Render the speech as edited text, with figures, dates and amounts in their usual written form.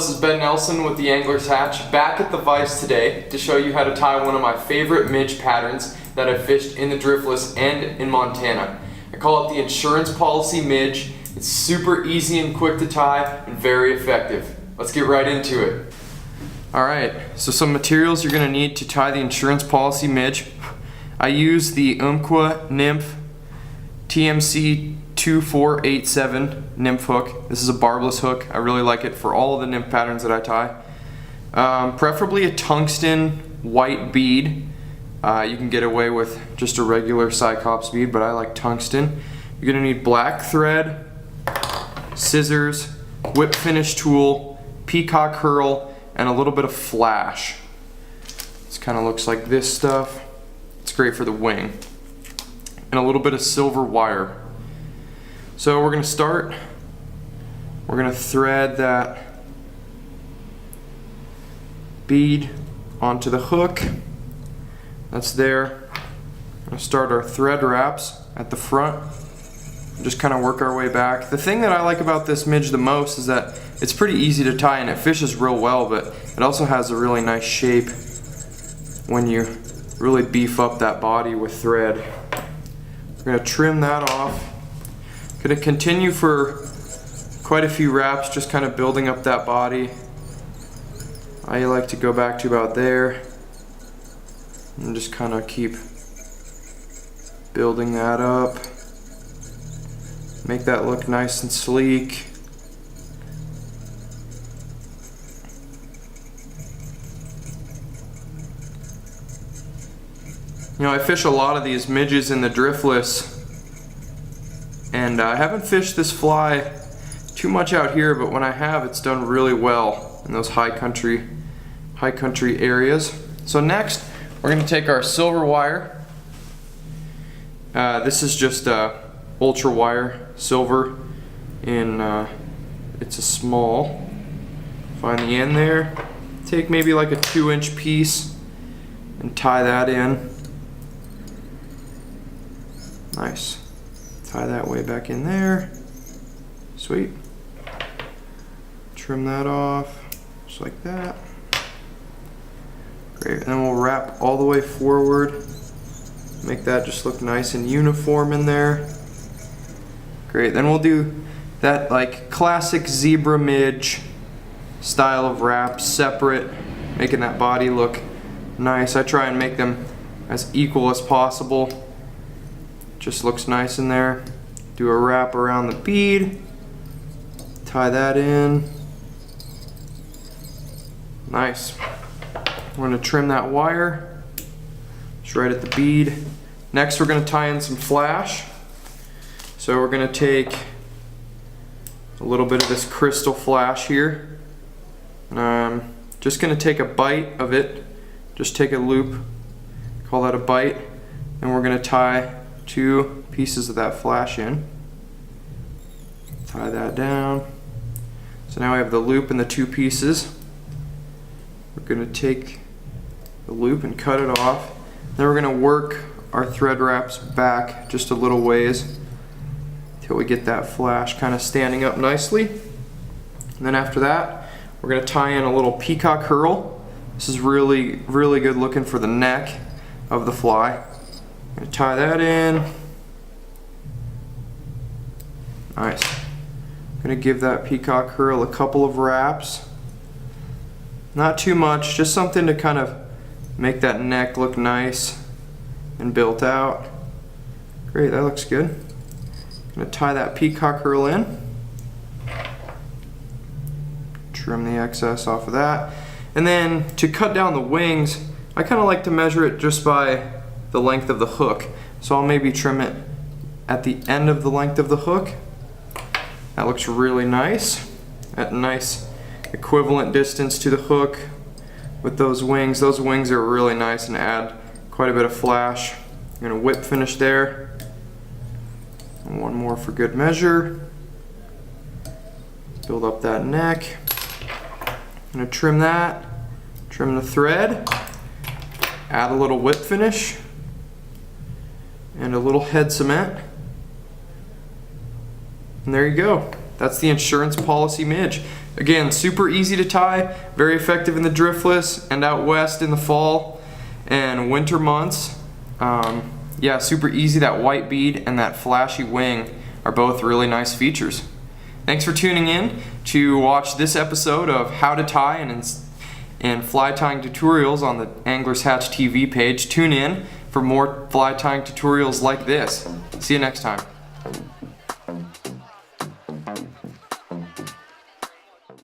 this is Ben Nelson with the Angler's Hatch, back at the vise today to show you how to tie one of my favorite midge patterns that I've fished in the driftless and in Montana. I call it the Insurance Policy Midge. It's super easy and quick to tie and very effective. Let's get right into it. Alright, so some materials you're going to need to tie the Insurance Policy Midge. I use the Umpqua Nymph TMC 2487 nymph hook. This is a barbless hook. I really like it for all of the nymph patterns that I tie. Preferably a tungsten white bead. You can get away with just a regular Cyclops bead, but I like tungsten. You're going to need black thread, scissors, whip finish tool, peacock herl, and a little bit of flash. This kind of looks like this stuff. It's great for the wing. And a little bit of silver wire. So we're going to start. We're going to thread that bead onto the hook. That's there. We're going to start our thread wraps at the front. Just kind of work our way back. The thing that I like about this midge the most is that it's pretty easy to tie and it fishes real well, but it also has a really nice shape when you really beef up that body with thread. We're going to trim that off. Going to continue for quite a few wraps, just kind of building up that body. I like to go back to about there and just kind of keep building that up. Make that look nice and sleek. You know, I fish a lot of these midges in the driftless, and I haven't fished this fly too much out here, but when I have, it's done really well in those high country areas. So next, we're going to take our silver wire. This is just ultra wire silver in it's a small. Find the end there. Take maybe like a 2-inch piece and tie that in. Nice. Tie that way back in there. Sweet. Trim that off just like that. Great. And then we'll wrap all the way forward. Make that just look nice and uniform in there. Great. Then we'll do that like classic zebra midge style of wrap, separate, making that body look nice. I try and make them as equal as possible. Just looks nice in there. Do a wrap around the bead. Tie that in. Nice. We're going to trim that wire. Just right at the bead. Next we're going to tie in some flash. So we're going to take a little bit of this crystal flash here. Just going to take a bite of it. Just take a loop. Call that a bite. And we're going to tie 2 pieces of that flash in. Tie that down. So now we have the loop and the 2 pieces. We're going to take the loop and cut it off. Then we're going to work our thread wraps back just a little ways until we get that flash kind of standing up nicely. And then after that, we're going to tie in a little peacock herl. This is really good looking for the neck of the fly. I'm going to tie that in. Nice. I'm going to give that peacock herl a couple of wraps. Not too much, just something to kind of make that neck look nice and built out. Great, that looks good. I'm going to tie that peacock herl in. Trim the excess off of that. And then to cut down the wings, I kind of like to measure it just by the length of the hook. So I'll maybe trim it at the end of the length of the hook. That looks really nice. At a nice equivalent distance to the hook with those wings. Those wings are really nice and add quite a bit of flash. I'm going to whip finish there. And one more for good measure. Build up that neck. I'm going to trim that. Trim the thread. Add a little whip finish. And a little head cement. And there you go. That's the Insurance Policy Midge. Again, super easy to tie, very effective in the driftless and out west in the fall and winter months. Yeah, super easy. That white bead and that flashy wing are both really nice features. Thanks for tuning in to watch this episode of How to Tie and fly tying tutorials on the Angler's Hatch TV page. Tune in for more fly tying tutorials like this. See you next time.